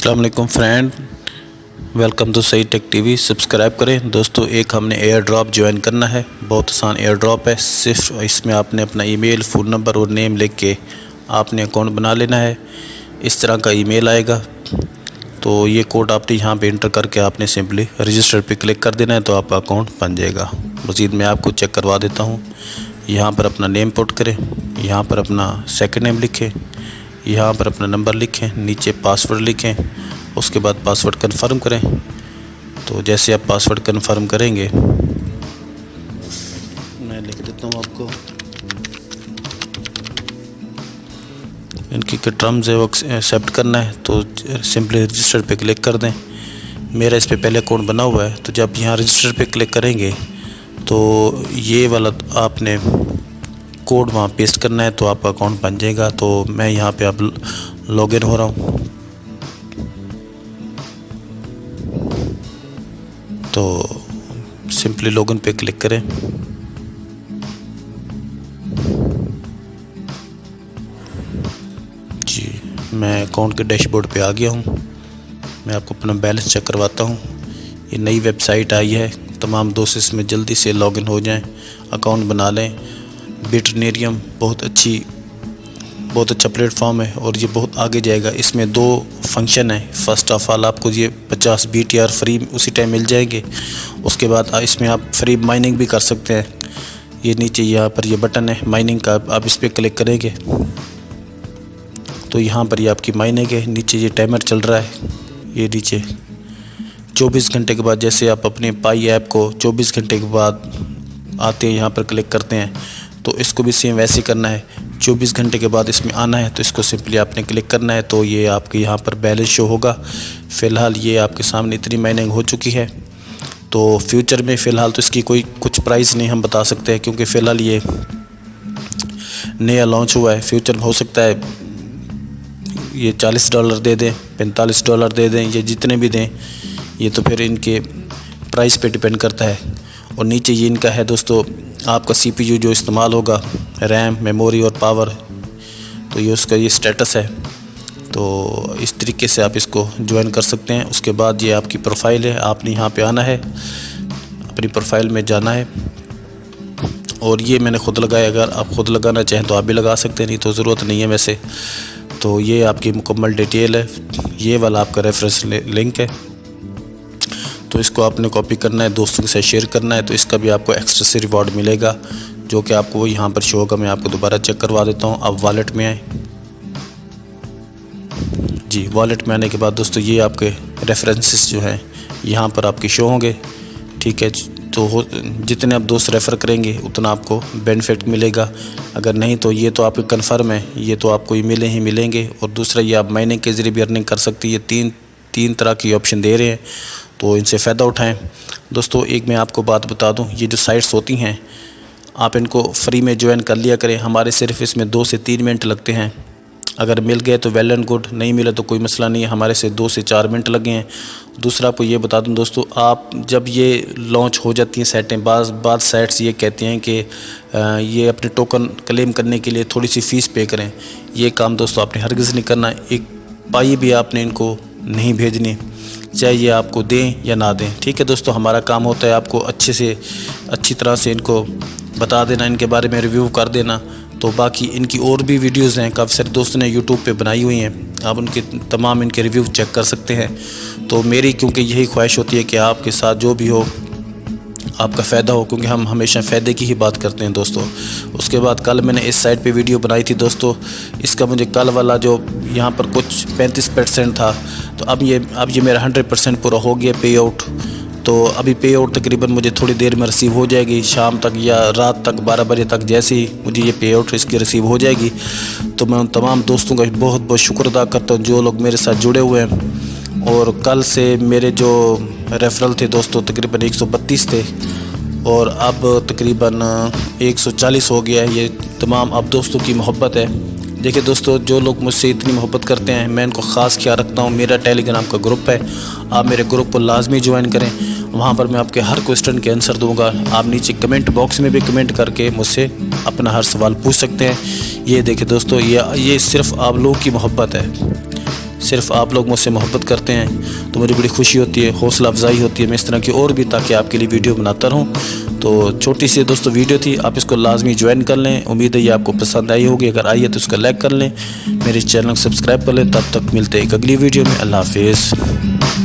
अस्सलाम वालेकुम friend, welcome to सही टेक टीवी। सब्सक्राइब करें दोस्तों। एक हमने एयर ड्रॉप ज्वाइन करना है, बहुत आसान एयर ड्रॉप है। सिर्फ इसमें आपने अपना ईमेल, फ़ोन नंबर और नेम लिख के आपने अकाउंट बना लेना है। इस तरह का ईमेल आएगा, तो ये कोड आपने यहाँ पे इंटर करके आपने सिंपली रजिस्टर पे क्लिक कर देना है, तो आपका अकाउंट बन जाएगा। मज़ीद मैं आपको चेक करवा देता हूँ। यहाँ पर अपना नेम पुट करें, यहाँ पर अपना सेकंड नेम लिखें, यहाँ पर अपना नंबर लिखें, नीचे पासवर्ड लिखें, उसके बाद पासवर्ड कन्फर्म करें। तो जैसे आप पासवर्ड कन्फर्म करेंगे, मैं लिख देता हूँ आपको, इनकी टर्म्स है वो एक्सेप्ट करना है, तो सिंपली रजिस्टर पे क्लिक कर दें। मेरा इस पे पहले अकाउंट बना हुआ है, तो जब यहाँ रजिस्टर पे क्लिक करेंगे तो ये वाला आपने कोड वहाँ पेस्ट करना है, तो आपका अकाउंट बन जाएगा। तो मैं यहाँ पे अब लॉगिन हो रहा हूँ, तो सिंपली लॉगिन पे क्लिक करें। जी, मैं अकाउंट के डैशबोर्ड पे आ गया हूँ। मैं आपको अपना बैलेंस चेक करवाता हूँ। ये नई वेबसाइट आई है, तमाम दोस्त इसमें जल्दी से लॉगिन हो जाएं, अकाउंट बना लें। बिटनेरियम बहुत अच्छा प्लेटफॉर्म है और ये बहुत आगे जाएगा। इसमें दो फंक्शन है। फर्स्ट ऑफ ऑल आपको ये 50 BTR फ्री उसी टाइम मिल जाएंगे। उसके बाद इसमें आप फ्री माइनिंग भी कर सकते हैं। ये नीचे यहाँ पर ये बटन है माइनिंग का, आप इस पर क्लिक करेंगे तो यहाँ पर ये आपकी माइनिंग है। नीचे ये टाइमर चल रहा है, ये नीचे 24 घंटे के बाद, जैसे आप अपने पाई ऐप को 24 घंटे के बाद आते हैं, यहाँ पर क्लिक करते हैं, तो इसको भी सेम वैसे करना है। 24 घंटे के बाद इसमें आना है, तो इसको सिंपली आपने क्लिक करना है, तो ये आपके यहाँ पर बैलेंस शो होगा। फ़िलहाल ये आपके सामने इतनी माइनिंग हो चुकी है। तो फ्यूचर में फ़िलहाल तो इसकी कुछ प्राइस नहीं हम बता सकते हैं, क्योंकि फ़िलहाल ये नया लॉन्च हुआ है। फ्यूचर में हो सकता है ये $40 दे दें, $45 दे दें, ये जितने भी दें, ये तो फिर इनके प्राइस पे डिपेंड करता है। और नीचे ये इनका है दोस्तों, आपका CPU जो इस्तेमाल होगा, रैम, मेमोरी और पावर, तो ये उसका ये स्टेटस है। तो इस तरीके से आप इसको ज्वाइन कर सकते हैं। उसके बाद ये आपकी प्रोफाइल है, आपने यहाँ पे आना है, अपनी प्रोफाइल में जाना है। और ये मैंने ख़ुद लगाया, अगर आप ख़ुद लगाना चाहें तो आप भी लगा सकते हैं, नहीं तो ज़रूरत नहीं है वैसे। तो ये आपकी मुकम्मल डिटेल है। ये वाला आपका रेफरेंस लिंक है, तो इसको आपने कॉपी करना है, दोस्तों के साथ शेयर करना है, तो इसका भी आपको एक्स्ट्रा से रिवॉर्ड मिलेगा, जो कि आपको यहाँ पर शो होगा। मैं आपको दोबारा चेक करवा देता हूँ। आप वॉलेट में आए। जी, वॉलेट में आने के बाद दोस्तों ये आपके रेफरेंसेस जो हैं यहाँ पर आपके शो होंगे, ठीक है। तो जितने आप दोस्त रेफ़र करेंगे उतना आपको बेनिफिट मिलेगा। अगर नहीं तो ये तो आपके कन्फर्म है, ये तो आपको मिले ही मिलेंगे। और दूसरा ये आप माइनिंग के ज़रिए भी अर्निंग कर सकती है। तीन तरह की ऑप्शन दे रहे हैं, तो इनसे फ़ायदा उठाएं दोस्तों। एक मैं आपको बात बता दूं, ये जो साइट्स होती हैं आप इनको फ्री में ज्वाइन कर लिया करें। हमारे सिर्फ इसमें 2 से 3 मिनट लगते हैं। अगर मिल गए तो वेल एंड गुड, नहीं मिला तो कोई मसला नहीं है। हमारे से 2 से 4 मिनट लगे हैं। दूसरा आपको ये बता दूं दोस्तों, आप जब ये लॉन्च हो जाती हैं साइटें, बाद साइट्स ये कहती हैं कि ये अपने टोकन क्लेम करने के लिए थोड़ी सी फ़ीस पे करें। ये काम दोस्तों आपने हरगिज़ नहीं करना। एक पाई भी आपने इनको नहीं भेजनी, चाहे ये आपको दें या ना दें, ठीक है दोस्तों। हमारा काम होता है आपको अच्छी तरह से इनको बता देना, इनके बारे में रिव्यू कर देना। तो बाकी इनकी और भी वीडियोज़ हैं, काफ़ी सारे दोस्तों ने यूट्यूब पे बनाई हुई हैं, आप उनके तमाम इनके रिव्यू चेक कर सकते हैं। तो मेरी क्योंकि यही ख्वाहिश होती है कि आपके साथ जो भी हो आपका फ़ायदा हो, क्योंकि हम हमेशा फ़ायदे की ही बात करते हैं दोस्तों। उसके बाद कल मैंने इस साइट पे वीडियो बनाई थी दोस्तों, इसका मुझे कल वाला जो यहाँ पर कुछ 35% था, तो अब ये मेरा 100% पूरा हो गया पे आउट। तो अभी पे आउट तकरीबन मुझे थोड़ी देर में रिसीव हो जाएगी, शाम तक या रात तक 12 बजे तक, जैसे ही मुझे ये पे आउट इसकी रिसीव हो जाएगी। तो मैं उन तमाम दोस्तों का बहुत बहुत शुक्र अदा करता हूँ जो लोग मेरे साथ जुड़े हुए हैं। और कल से मेरे जो रेफरल थे दोस्तों तकरीबन 132 थे, और अब तकरीबन 140 हो गया है। ये तमाम अब दोस्तों की मोहब्बत है। देखिए दोस्तों, जो लोग मुझसे इतनी मोहब्बत करते हैं, मैं इनको ख़ास ख्याल रखता हूँ। मेरा टेलीग्राम का ग्रुप है, आप मेरे ग्रुप को लाजमी ज्वाइन करें। वहाँ पर मैं आपके हर क्वेश्चन के आंसर दूंगा। आप नीचे कमेंट बॉक्स में भी कमेंट करके मुझसे अपना हर सवाल पूछ सकते हैं। ये देखिए दोस्तों, ये सिर्फ आप लोगों की मोहब्बत है, सिर्फ आप लोग मुझसे मोहब्बत करते हैं तो मुझे बड़ी खुशी होती है, हौसला अफजाई होती है मैं इस तरह की और भी ताकि आपके लिए वीडियो बनाता रहूं। तो छोटी सी दोस्तों वीडियो थी, आप इसको लाजमी ज्वाइन कर लें। उम्मीद है ये आपको पसंद आई होगी, अगर आई है तो उसका लाइक कर लें, मेरे चैनल को सब्सक्राइब कर लें। तब तक मिलते हैं एक अगली वीडियो में। अल्लाह हाफिज़।